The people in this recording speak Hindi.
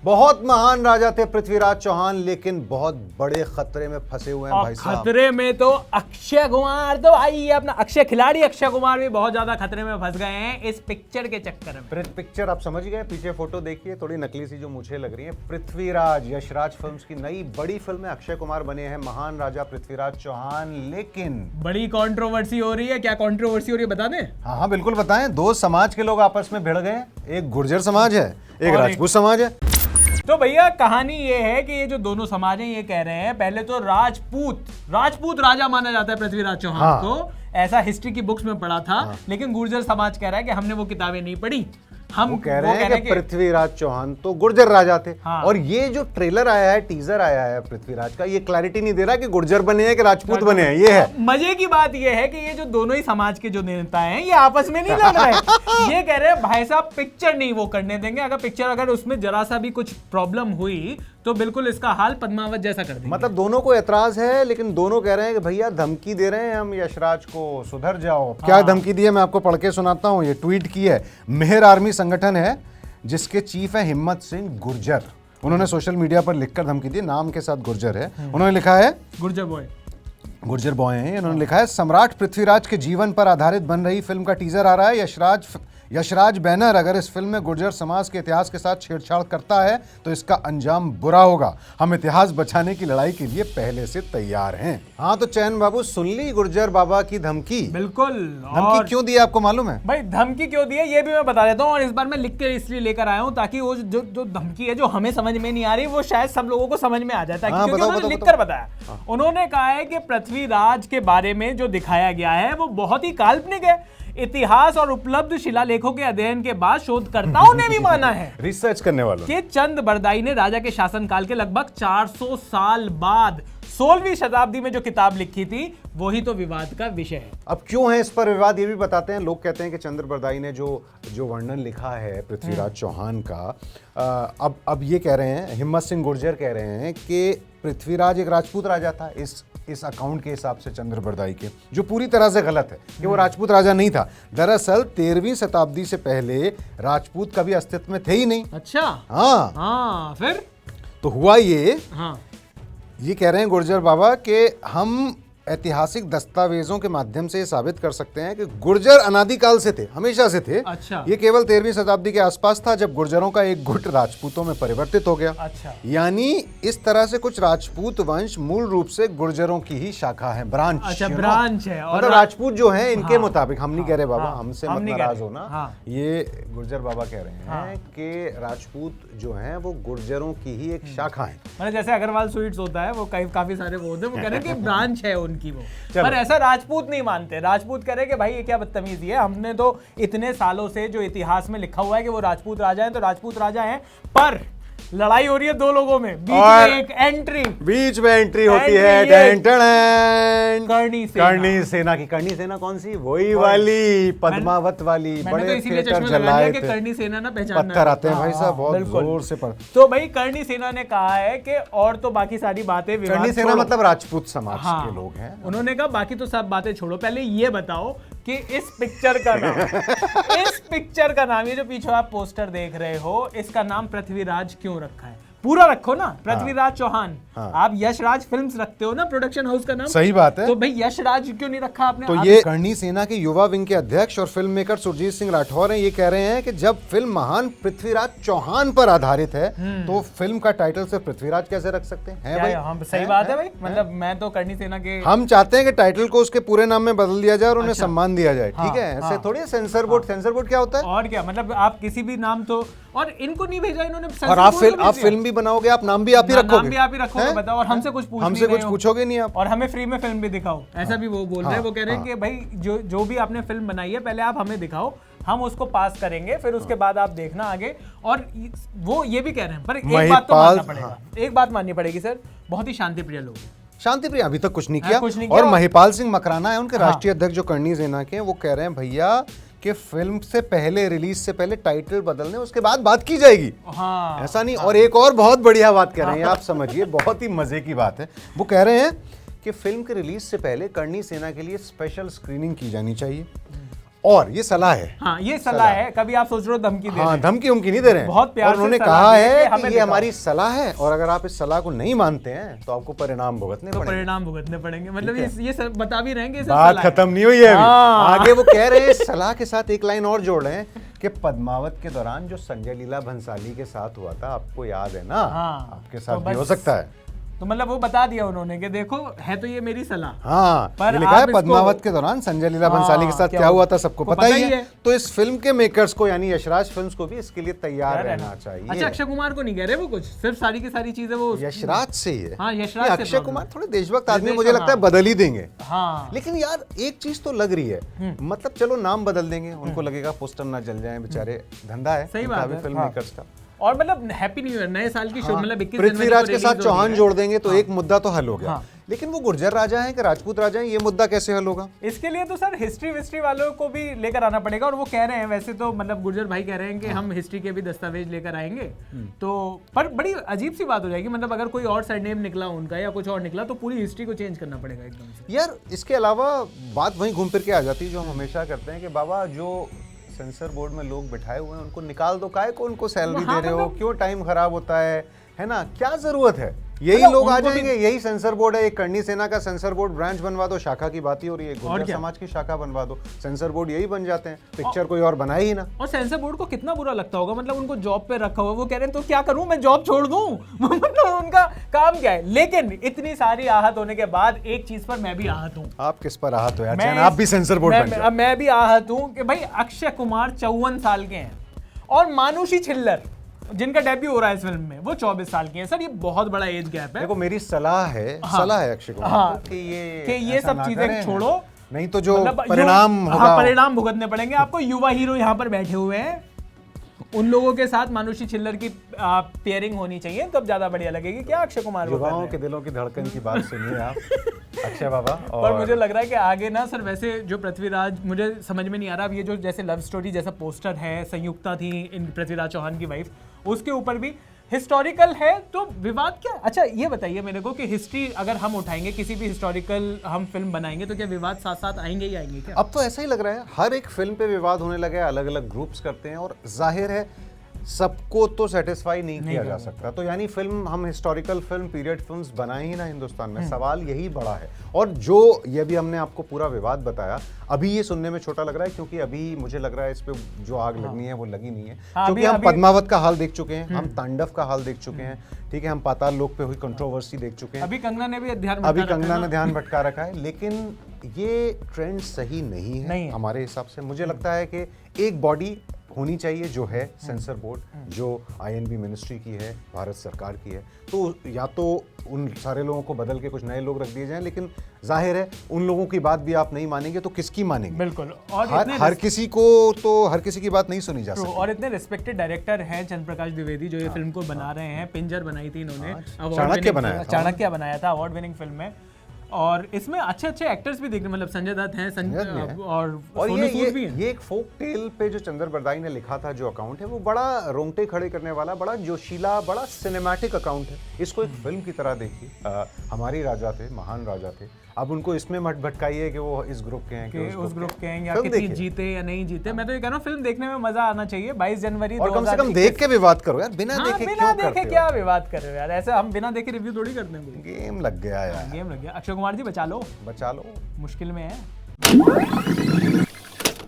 बहुत महान राजा थे पृथ्वीराज चौहान, लेकिन बहुत बड़े खतरे में फंसे हुए हैं भाई साहब। खतरे में तो अक्षय कुमार, तो आइए अपना अक्षय खिलाड़ी अक्षय कुमार भी बहुत ज्यादा खतरे में फंस गए हैं इस पिक्चर के चक्कर में। पिक्चर आप समझ गए, पीछे फोटो देखिए, थोड़ी नकली सी जो मुझे लग रही है। पृथ्वीराज यशराज फिल्म्स की नई बड़ी फिल्म में अक्षय कुमार बने हैं महान राजा पृथ्वीराज चौहान, लेकिन बड़ी कंट्रोवर्सी हो रही है। क्या कंट्रोवर्सी हो रही है बता दें? हाँ हाँ बिल्कुल बताएं। दो समाज के लोग आपस में भिड़ गए, एक गुर्जर समाज है, एक राजपूत समाज है। तो भैया कहानी ये है कि ये जो दोनों समाज हैं ये कह रहे हैं, पहले तो राजपूत राजा माना जाता है पृथ्वीराज चौहान को, ऐसा हिस्ट्री की बुक्स में पढ़ा था। लेकिन गुर्जर समाज कह रहा है कि हमने वो किताबें नहीं पढ़ी। हम कह रहे हैं कि पृथ्वीराज चौहान तो गुर्जर राजा थे। हाँ। और ये जो ट्रेलर आया है, टीजर आया है पृथ्वीराज का, ये क्लैरिटी नहीं दे रहा कि गुर्जर बने हैं कि राजपूत बने हैं। ये है मजे की बात, ये है कि ये जो दोनों ही समाज के जो नेता हैं ये आपस में नहीं लड़ रहे। ये कह रहे हैं भाई साहब पिक्चर नहीं वो करने देंगे, अगर उसमें जरा सा भी कुछ प्रॉब्लम हुई तो बिल्कुल इसका हाल पद्मावत जैसा कर देंगे। मतलब दोनों को एतराज है, लेकिन दोनों कह रहे हैं कि भैया धमकी दे रहे हैं हम यशराज को, सुधर जाओ। हाँ। क्या धमकी दी है मैं आपको पढ़ के सुनाता हूँ। ये ट्वीट की है, मेहर आर्मी संगठन है जिसके चीफ है हिम्मत सिंह गुर्जर। उन्होंने सोशल मीडिया पर लिखकर धमकी दी, नाम के साथ गुर्जर है। उन्होंने लिखा है गुर्जर बॉय हैं। उन्होंने लिखा है सम्राट पृथ्वीराज के जीवन पर आधारित बन रही फिल्म का टीजर आ रहा है। यशराज बैनर अगर इस फिल्म में गुर्जर समाज के इतिहास के साथ छेड़छाड़ करता है तो इसका अंजाम बुरा होगा। हम इतिहास बचाने की लड़ाई के लिए पहले से तैयार हैं। हाँ तो चैन बाबू सुन ली गुर्जर बाबा की धमकी? बिल्कुल। धमकी क्यों दी आपको मालूम है? भाई धमकी क्यों दी है ये भी मैं बता देता हूँ, और इस बार मैं लिख के इसलिए लेकर आया हूँ ताकि वो जो धमकी है जो हमें समझ में नहीं आ रही वो शायद सब लोगों को समझ में आ जाता है। क्योंकि उन्होंने लिखकर बताया, उन्होंने कहा है कि पृथ्वीराज के बारे में जो दिखाया गया है वो बहुत ही काल्पनिक है। इतिहास और उपलब्ध शिलालेखों के अध्ययन के बाद शोधकर्ताओं ने भी माना है, रिसर्च करने वालों, कि चंद बरदाई ने राजा के शासनकाल के लगभग 400 साल बाद 16वीं शताब्दी में जो किताब लिखी थी वही तो विवाद का विषय है। अब क्यों है इस पर विवाद ये भी बताते हैं। लोग कहते हैं कि चंद्र बरदाई ने जो वर्णन लिखा है पृथ्वीराज चौहान का, अब ये कह रहे हैं, हिम्मत सिंह गुर्जर कह रहे हैं कि पृथ्वीराज एक राजपूत राजा था इस अकाउंट के हिसाब से चंद्र बरदाई के, जो पूरी तरह से गलत है कि वो राजपूत राजा नहीं था। दरअसल 13वीं शताब्दी से पहले राजपूत कभी अस्तित्व में थे ही नहीं। अच्छा। हाँ फिर तो हुआ ये। हाँ। ये कह रहे हैं गुर्जर बाबा कि हम ऐतिहासिक दस्तावेजों के माध्यम से ये साबित कर सकते हैं कि गुर्जर अनादिकाल से थे, हमेशा से थे। अच्छा। ये केवल 13वीं शताब्दी के आसपास था जब गुर्जरों का एक गुट राजपूतों में परिवर्तित हो गया। अच्छा। यानी इस तरह से कुछ राजपूत वंश मूल रूप से गुर्जरों की ही शाखा है, ब्रांच। अच्छा, ब्रांच है। और राजपूत जो है इनके मुताबिक, हम नहीं कह रहे बाबा, हमसे मत नाराज होना। ये गुर्जर बाबा कह रहे हैं कि राजपूत जो है वो गुर्जरों की ही एक शाखा है। मतलब जैसे अग्रवाल स्वीट्स होता है, वो काफी सारे वो होते हैं, वो कह रहे हैं कि ब्रांच है उनकी वो। पर ऐसा राजपूत नहीं मानते। राजपूत कह रहे कि भाई ये क्या बदतमीजी है, हमने तो इतने सालों से जो इतिहास में लिखा हुआ है कि वो राजपूत राजा हैं तो राजपूत राजा हैं, पर लड़ाई हो रही है दो लोगों में, बीच में एंट्री होती है करणी सेना की। करणी सेना कौन सी? वही वाली पद्मावत वाली। बड़े तो इसीलिए चश्मा लगाया कि करणी सेना ना पहचानना, पत्थर आते हैं भाई साहब बहुत जोर से पर। तो भाई करणी सेना ने कहा है कि और तो बाकी सारी बातें, करणी सेना मतलब राजपूत समाज के लोग हैं। उन्होंने कहा बाकी तो सब बातें छोड़ो, पहले ये बताओ कि इस पिक्चर का नाम ये जो पीछे आप पोस्टर देख रहे हो, इसका नाम पृथ्वीराज क्यों रखा है? पूरा रखो ना, पृथ्वीराज चौहान। आप यशराज फिल्म्स रखते हो ना, प्रोडक्शन हाउस का नाम। सही बात है। तो भाई यशराज क्यों नहीं रखा आपने? तो ये करणी सेना के युवा विंग के अध्यक्ष और फिल्म मेकर सुरजीत सिंह राठौर हैं। ये कह रहे हैं कि जब फिल्म महान पृथ्वीराज चौहान पर आधारित है तो फिल्म का टाइटल सिर्फ पृथ्वीराज कैसे रख सकते हैं? भाई हम सही बात है भाई, मतलब मैं तो करणी सेना के, हम चाहते हैं कि टाइटल को उसके पूरे नाम में बदल दिया जाए और उन्हें सम्मान दिया जाए। ठीक है, ऐसे थोड़ी सेंसर बोर्ड क्या होता है? और क्या मतलब आप किसी भी नाम तो, और इनको नहीं भेजा इन्होंने, और आप फिल्म भी बनाओगे, आप नाम भी आप ही रखोगे, बताओ, और हमसे कुछ पूछोगे नहीं आप, और हमें फ्री में फिल्म भी दिखाओ, ऐसा भी वो बोल रहे हैं। वो कह रहे हैं कि भाई जो भी आपने फिल्म बनाई है पहले आप हमें दिखाओ, हम उसको पास करेंगे, फिर उसके बाद आप देखना आगे। और वो ये भी कह रहे हैं, पर एक बात तो मानना पड़ेगा, एक बात माननी पड़ेगी सर, बहुत ही शांतिप्रिय लोग हैं। शांतिप्रिय अभी तक कुछ नहीं किया। और महिपाल सिंह मकराना है उनके राष्ट्रीय अध्यक्ष जो करणी सेना के, वो कह रहे हैं भैया कि फिल्म से पहले, रिलीज से पहले टाइटल बदलने, उसके बाद बात की जाएगी। ऐसा नहीं। और एक और बहुत बढ़िया बात कह रहे हैं, आप समझिए, बहुत ही मजे की बात है। वो कह रहे हैं कि फिल्म के रिलीज से पहले करणी सेना के लिए स्पेशल स्क्रीनिंग की जानी चाहिए और ये सलाह है। हाँ, ये सलाह है, कभी आप सोच रहे हो धमकी दे रहे हैं। धमकी उमकी नहीं दे रहे हैं, बहुत प्यार और उन्होंने कहा है कि ये हमारी सलाह है और अगर आप इस सलाह को नहीं मानते हैं तो आपको परिणाम भुगतने पड़ेंगे। मतलब ये सब बता भी रहेंगे, बात खत्म नहीं हुई है अभी। आगे वो कह रहे हैं, सलाह के साथ एक लाइन और जोड़ रहे हैं कि पद्मावत के दौरान जो संजय लीला भंसाली के साथ हुआ था, आपको याद है ना? आपके साथ भी हो सकता है। तो मतलब वो बता दिया उन्होंने कि देखो है तो ये मेरी सलाह। हाँ, पर लिखा है पद्मावत के दौरान संजय लीला भंसाली के साथ क्या हुआ था सबको पता ही है। तो इस फिल्म के मेकर्स को यानी यशराज फिल्म्स को भी इसके लिए तैयार रहना चाहिए। अच्छा, अक्षय कुमार को नहीं कह रहे वो कुछ, सिर्फ सारी की सारी चीजें वो यशराज से ही है। हाँ, यशराज से। अक्षय कुमार थोड़े देशभक्त आदमी, मुझे लगता है बदल ही देंगे। हाँ, लेकिन यार एक चीज तो लग रही है, मतलब चलो नाम बदल देंगे, उनको लगेगा पोस्टर ना जल जाए, बेचारे धंधा है। सही बात है फिल्म मेकर्स का। और मतलब हैप्पी न्यू ईयर, नए साल की शुभ, मतलब 21 पृथ्वीराज के साथ चौहान जोड़ देंगे तो एक मुद्दा तो हल हो गया। लेकिन वो गुर्जर राजा हैं कि राजपूत राजा हैं, ये मुद्दा कैसे हल होगा? इसके लिए तो सर हिस्ट्री विस्ट्री वालों को भी लेकर आना पड़ेगा। और वो कह रहे हैं, वैसे तो मतलब गुर्जर भाई कह रहे हैं कि हम हिस्ट्री के भी दस्तावेज लेकर आएंगे। तो पर बड़ी अजीब सी बात हो जाएगी, मतलब अगर कोई और सरनेम निकला उनका या कुछ और निकला तो पूरी हिस्ट्री को चेंज करना पड़ेगा एकदम से। यार इसके अलावा बात वहीं घूम फिर के आ जाती है जो हम हमेशा करते हैं कि बाबा जो सेंसर बोर्ड में लोग बिठाए हुए हैं उनको निकाल दो, काहे को उनको सैलरी दे रहे हो, क्यों टाइम खराब होता है ना, क्या जरूरत है? यही लोग आ जाएंगे, यही सेंसर बोर्ड है। एक करनी सेना का सेंसर बोर्ड ब्रांच बनवा दो, शाखा की बात ही हो रही है, गुर्जर समाज की शाखा बनवा दो, सेंसर बोर्ड यही बन जाते हैं, पिक्चर कोई और बनाए ही ना। और सेंसर बोर्ड को कितना बुरा लगता होगा, मतलब उनको जॉब पे रखा हुआ, वो कह रहे हैं तो क्या करूं मैं, जॉब छोड़ दूं? मतलब उनका काम क्या है? लेकिन इतनी सारी आहत होने के बाद एक चीज पर मैं भी आहत हूं। आप किस पर आहत हो यार? आप भी सेंसर बोर्ड बन जाओ। मैं भी आहत हूं कि भाई अक्षय कुमार 54 साल के हैं और मानुषी छिल्लर जिनका डेब्यू हो रहा है इस फिल्म में वो 24 साल की है। सर ये बहुत बड़ा एज गैप है। देखो मेरी सलाह है अक्षय कुमार को कि ये सब चीजें छोड़ो, नहीं तो जो परिणाम होगा, परिणाम भुगतने पड़ेंगे आपको। युवा हीरो यहाँ पर बैठे हुए हैं, उन लोगों के साथ मानुषी छिल्लर की पेयरिंग होनी चाहिए, तब ज्यादा बढ़िया लगेगी। क्या अक्षय कुमार युवाओं के दिलों की धड़कन की बात सुनिए आप अक्षय बाबा। पर मुझे लग रहा है कि आगे ना सर, वैसे जो पृथ्वीराज, मुझे समझ में नहीं आ रहा अब ये जो जैसे लव स्टोरी जैसा पोस्टर है, संयुक्ता थी इन पृथ्वीराज चौहान की वाइफ, उसके ऊपर भी हिस्टोरिकल है तो विवाद क्या? अच्छा ये बताइए मेरे को कि हिस्ट्री अगर हम उठाएंगे, किसी भी हिस्टोरिकल हम फिल्म बनाएंगे तो क्या विवाद साथ साथ आएंगे ही आएंगे क्या? अब तो ऐसा ही लग रहा है, हर एक फिल्म पे विवाद होने लगे, अलग अलग ग्रुप्स करते हैं और जाहिर है सबको तो सेटिस्फाई नहीं किया जा सकता। तो यानी फिल्म, हम हिस्टोरिकल फिल्म, पीरियड फिल्म्स बनाए ही ना हिंदुस्तान में, सवाल यही बड़ा है। और जो ये भी हमने आपको पूरा विवाद बताया, अभी ये सुनने में छोटा लग रहा है क्योंकि अभी मुझे लग रहा है इस पे जो आग लगनी है वो लगी नहीं है। क्योंकि हम पद्मावत का हाल देख चुके हैं, हम तांडव का हाल देख चुके हैं, ठीक है, हम पाताल लोक पे हुई कंट्रोवर्सी देख चुके हैं, अभी कंगना ने भी ध्यान भटका रखा है। लेकिन ये ट्रेंड सही नहीं है हमारे हिसाब से। मुझे लगता है कि एक बॉडी होनी चाहिए जो है सेंसर बोर्ड, जो आईएनबी मिनिस्ट्री की है, भारत सरकार की है। तो या तो उन सारे लोगों को बदल के कुछ नए लोग रख दिए जाएं, लेकिन जाहिर है उन लोगों की बात भी आप नहीं मानेंगे तो किसकी मानेंगे? बिल्कुल। और हर किसी की बात नहीं सुनी जा सकती। और इतने रिस्पेक्टेड डायरेक्टर हैं चंद्र प्रकाश द्विवेदी जो ये फिल्म को बना रहे हैं। पिंजर बनाई थी इन्होंने, चाणक्य बनाया था अवार्ड विनिंग फिल्म में। और इसमें अच्छे अच्छे एक्टर्स भी दिख रहे, मतलब संजय दत्त हैं और सोनू सूद भी हैं। ये एक फोक टेल पे जो चंदर बरदाई ने लिखा था जो अकाउंट है, वो बड़ा रोंगटे खड़े करने वाला, बड़ा जोशीला, बड़ा सिनेमैटिक अकाउंट है। इसको एक फिल्म की तरह देखिए। हमारे राजा थे, महान राजा थे, अब उनको इसमें मत भटकाइए कि वो इस ग्रुप के हैं कि उस ग्रुप के हैं, या कितनी जीते या नहीं जीते। मैं तो ये कह रहा हूँ फिल्म देखने में मजा आना चाहिए। 22 जनवरी और कम से कम देख के विवाद करो यार, बिना देखे क्या विवाद कर रहे हो यार? ऐसे हम बिना देखे रिव्यू थोड़ी करते हैं। गेम लग गया यार, गेम लग गया। अक्षय कुमार जी बचा लो, बचा लो, मुश्किल में है।